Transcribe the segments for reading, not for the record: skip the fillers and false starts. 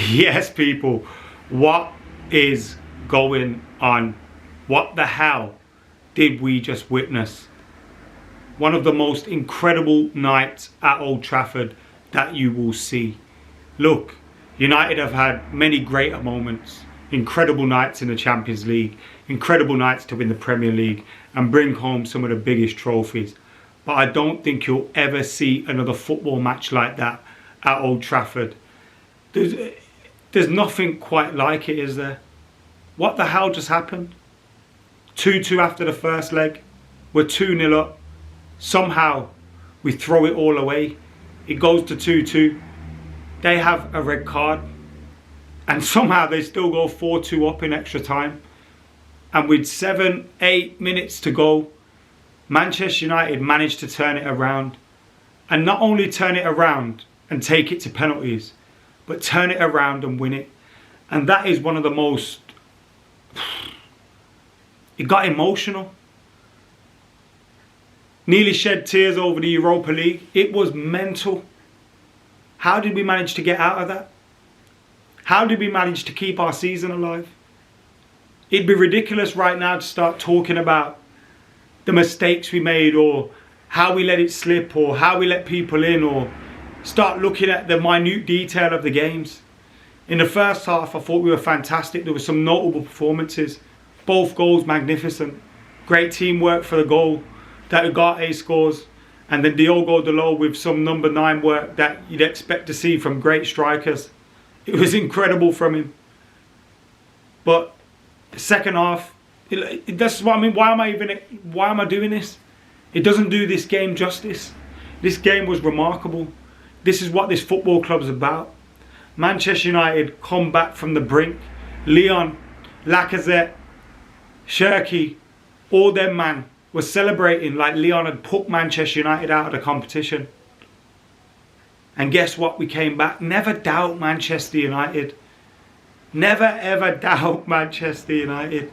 Yes, people, what is going on? What the hell did we just witness? One of the most incredible nights at Old Trafford that you will see. Look, United have had many greater moments, incredible nights in the Champions League, incredible nights to win the Premier League and bring home some of the biggest trophies. But I don't think you'll ever see another football match like that at Old Trafford. There's nothing quite like it, is there? What the hell just happened? 2-2 after the first leg. We're 2-0 up. Somehow we throw it all away. It goes to 2-2. They have a red card. And somehow they still go 4-2 up in extra time. And with 7-8 minutes to go, Manchester United managed to turn it around. And not only turn it around and take it to penalties, but turn it around and win it. And that is one of the most... It got emotional. Nearly shed tears over the Europa League. It was mental. How did we manage to get out of that? How did we manage to keep our season alive? It'd be ridiculous right now to start talking about the mistakes we made, or how we let it slip, or how we let people in, or start looking at the minute detail of the games. In the first half, I thought we were fantastic. There were some notable performances. Both goals magnificent. Great teamwork for the goal that Ugarte scores. And then Diogo Dalot with some number 9 work that you'd expect to see from great strikers. It was incredible from him. But the second half, that's what I mean. Why am I doing this? It doesn't do this game justice. This game was remarkable. This is what this football club's about. Manchester United come back from the brink. Lyon, Lacazette, Cherki, all them man were celebrating like Lyon had put Manchester United out of the competition. And guess what? We came back. Never doubt Manchester United. Never ever doubt Manchester United.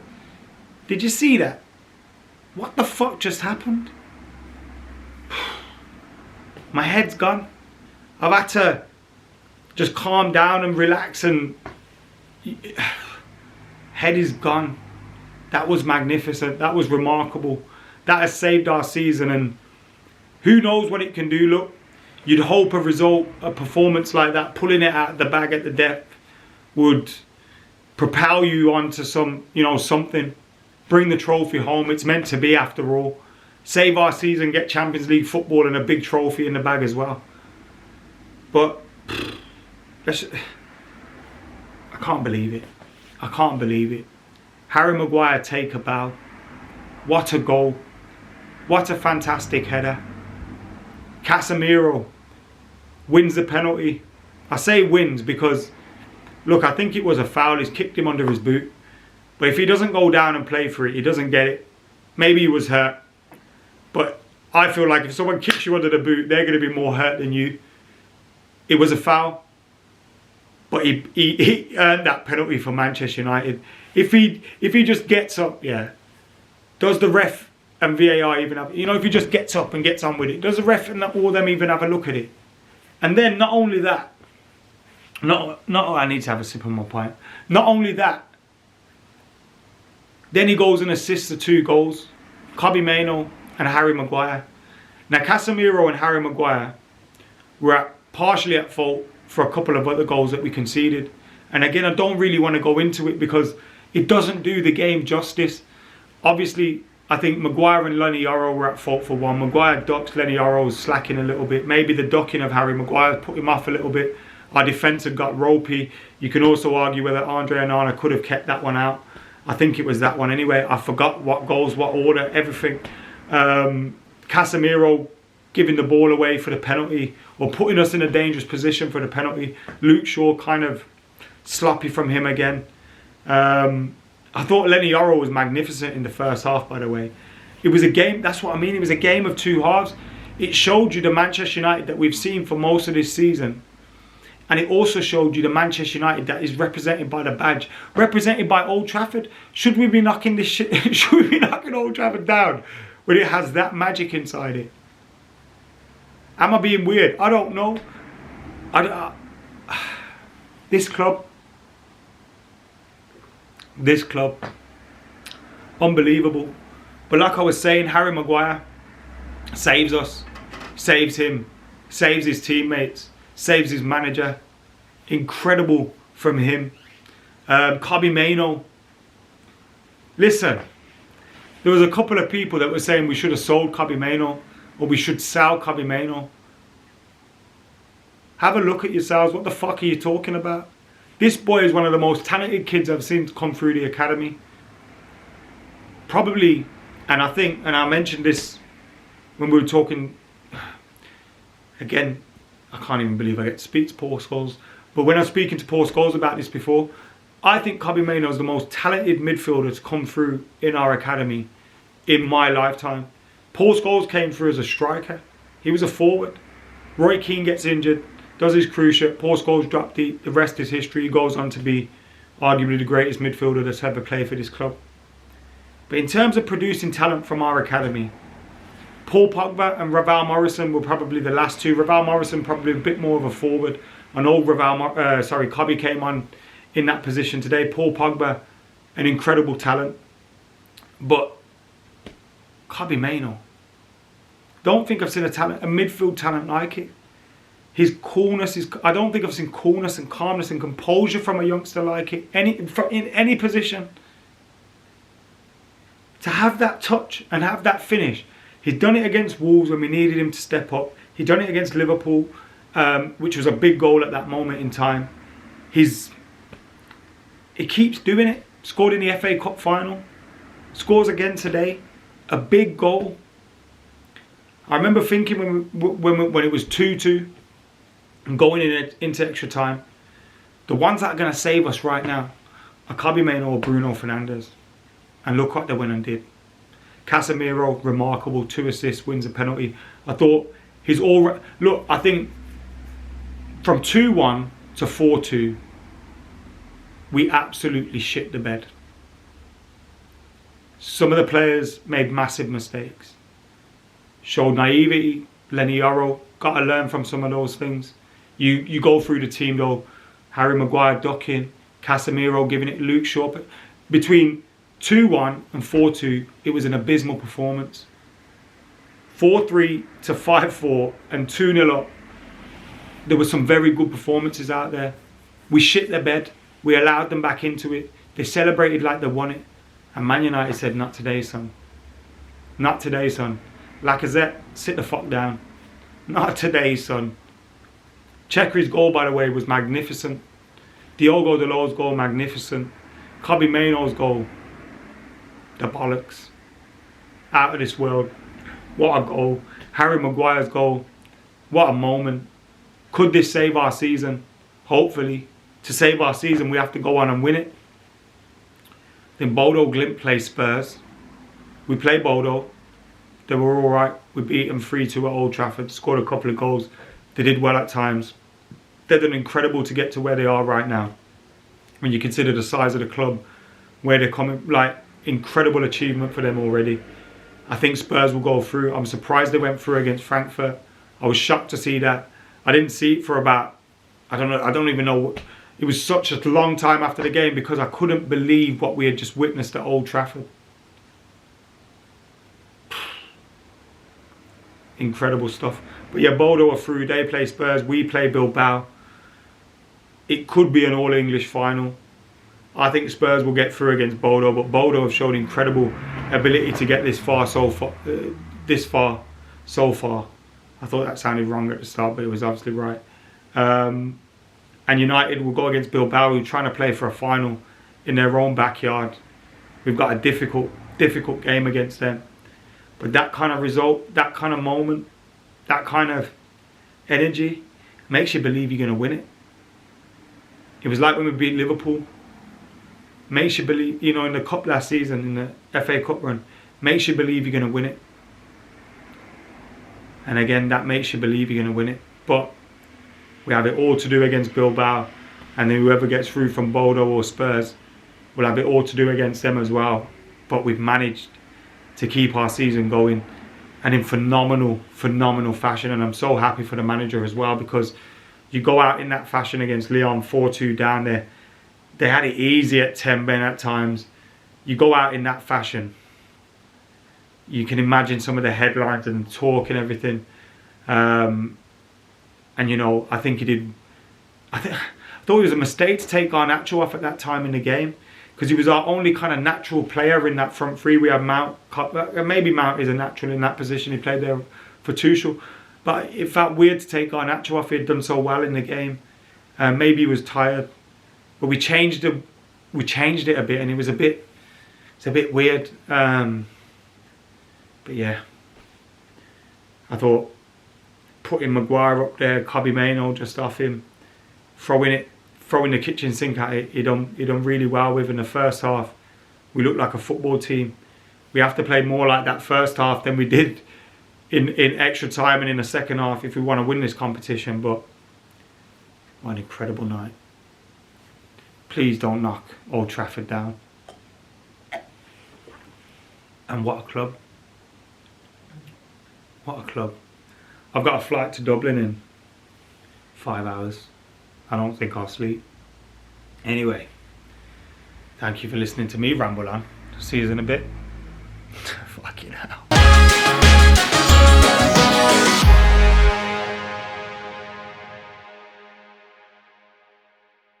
Did you see that? What the fuck just happened? My head's gone. I've had to just calm down and relax, and head is gone. That was magnificent. That was remarkable. That has saved our season, and who knows what it can do. Look, you'd hope a result, a performance like that, pulling it out of the bag at the depth, would propel you onto some, something. Bring the trophy home. It's meant to be, after all. Save our season, get Champions League football and a big trophy in the bag as well. But I can't believe it. I can't believe it. Harry Maguire take a bow. What a goal. What a fantastic header. Casemiro wins the penalty. I say wins because, look, I think it was a foul. He's kicked him under his boot. But if he doesn't go down and play for it, he doesn't get it. Maybe he was hurt. But I feel like if someone kicks you under the boot, they're going to be more hurt than you. It was a foul. But he earned that penalty for Manchester United. If he just gets up, yeah. Does the ref and VAR even have... if he just gets up and gets on with it, does the ref and all them even have a look at it? And then not only that... I need to have a sip of my pint. Not only that, then he goes and assists the 2 goals. Kobbie Mainoo and Harry Maguire. Now Casemiro and Harry Maguire were partially at fault for a couple of other goals that we conceded. And again, I don't really want to go into it because it doesn't do the game justice. Obviously, I think Maguire and Leny Yoro were at fault for one. Maguire ducks, Leny Yoro's slacking a little bit. Maybe the ducking of Harry Maguire put him off a little bit. Our defence had got ropey. You can also argue whether Andre Onana could have kept that one out. I think it was that one anyway. I forgot what goals, what order, everything. Casemiro giving the ball away for the penalty, or putting us in a dangerous position for the penalty. Luke Shaw kind of sloppy from him again. I thought Leny Yoro was magnificent in the first half, by the way. It was a game, that's what I mean, it was a game of 2 halves. It showed you the Manchester United that we've seen for most of this season. And it also showed you the Manchester United that is represented by the badge, represented by Old Trafford. Should we be knocking this shit? Should we be knocking Old Trafford down when it has that magic inside it? Am I being weird? I don't know. This club, this club. Unbelievable. But like I was saying, Harry Maguire saves us, saves him, saves his teammates, saves his manager. Incredible from him. Kobbie Mainoo. Listen, there was a couple of people that were saying we should have sold Kobbie Mainoo, or we should sell Kobbie Mainoo. Have a look at yourselves. What the fuck are you talking about? This boy is one of the most talented kids I've seen come through the academy. Probably, and I mentioned this when we were talking, again, I can't even believe I get to speak to Paul Scholes, but when I was speaking to Paul Scholes about this before, I think Kobbie Mainoo is the most talented midfielder to come through in our academy in my lifetime. Paul Scholes came through as a striker. He was a forward. Roy Keane gets injured, does his cruciate. Paul Scholes dropped the rest is history. He goes on to be arguably the greatest midfielder that's ever played for this club. But in terms of producing talent from our academy, Paul Pogba and Raval Morrison were probably the last two. Raval Morrison probably a bit more of a forward. An old Kobbie came on in that position today. Paul Pogba, an incredible talent. But Kobbie Mainoo, don't think I've seen a midfield talent like it. His coolness is, I don't think I've seen coolness and calmness and composure from a youngster like it in any position. To have that touch and have that finish. He's done it against Wolves when we needed him to step up. He done it against Liverpool, which was a big goal at that moment in time. He keeps doing it. Scored in the FA Cup final. Scores again today. A big goal. I remember thinking when it was 2-2 and going into extra time, the ones that are going to save us right now are Kobbie Mainoo or Bruno Fernandes. And look what they went and did. Casemiro, remarkable, 2 assists, wins a penalty. I thought he's all... Look, I think from 2-1 to 4-2, we absolutely shit the bed. Some of the players made massive mistakes. Showed naivety. Lenny Yoro, got to learn from some of those things. You go through the team though. Harry Maguire ducking. Casemiro giving it Luke Shaw. Between 2-1 and 4-2, it was an abysmal performance. 4-3 to 5-4 and 2-0 up. There were some very good performances out there. We shit their bed. We allowed them back into it. They celebrated like they won it. And Man United said, not today, son. Not today, son. Lacazette, sit the fuck down. Not today, son. Chekri's goal, by the way, was magnificent. Diogo Dalot's goal, magnificent. Kobbie Mainoo's goal, the bollocks. Out of this world. What a goal. Harry Maguire's goal. What a moment. Could this save our season? Hopefully. To save our season, we have to go on and win it. Then Bodo Glimt play Spurs. We play Bodo. They were alright. We beat them 3-2 at Old Trafford. Scored a couple of goals. They did well at times. They've done incredible to get to where they are right now. When you consider the size of the club, where they're coming, like, incredible achievement for them already. I think Spurs will go through. I'm surprised they went through against Frankfurt. I was shocked to see that. I didn't see it for about, I don't even know. It was such a long time after the game because I couldn't believe what we had just witnessed at Old Trafford. Incredible stuff. But yeah, Bodo are through. They play Spurs. We play Bilbao. It could be an all-English final. I think Spurs will get through against Bodo, but Bodo have shown incredible ability to get this far so far. I thought that sounded wrong at the start, but it was obviously right. And United will go against Bilbao, who are trying to play for a final in their own backyard. We've got a difficult game against them. But that kind of result, that kind of moment, that kind of energy makes you believe you're going to win it. It was like when we beat Liverpool. Makes you believe, you know, in the cup last season, in the FA Cup run, makes you believe you're going to win it. And again, that makes you believe you're going to win it. But we have it all to do against Bilbao. And then whoever gets through from Bodo or Spurs will have it all to do against them as well. But we've managed to keep our season going. And in phenomenal fashion. And I'm so happy for the manager as well, because you go out in that fashion against Lyon, 4-2 down there. They had it easy at 10 men at times. You go out in that fashion, you can imagine some of the headlines and talk and everything. And you know, I think he did. I thought it was a mistake to take Garnacho off at that time in the game, because he was our only kind of natural player in that front three. We had Mount, maybe Mount is a natural in that position. He played there for Tuchel, but it felt weird to take Garnacho off. He had done so well in the game. Maybe he was tired, but we changed it a bit, and it's a bit weird. But yeah, I thought putting Maguire up there, Kobbie Mainoo just off him, throwing the kitchen sink at it, he done really well with. In the first half, we looked like a football team. We have to play more like that first half than we did in extra time and in the second half if we want to win this competition. But what an incredible night. Please don't knock Old Trafford down. And what a club. What a club. I've got a flight to Dublin in 5 hours. I don't think I'll sleep. Anyway, thank you for listening to me ramble on. See you in a bit. Fucking hell.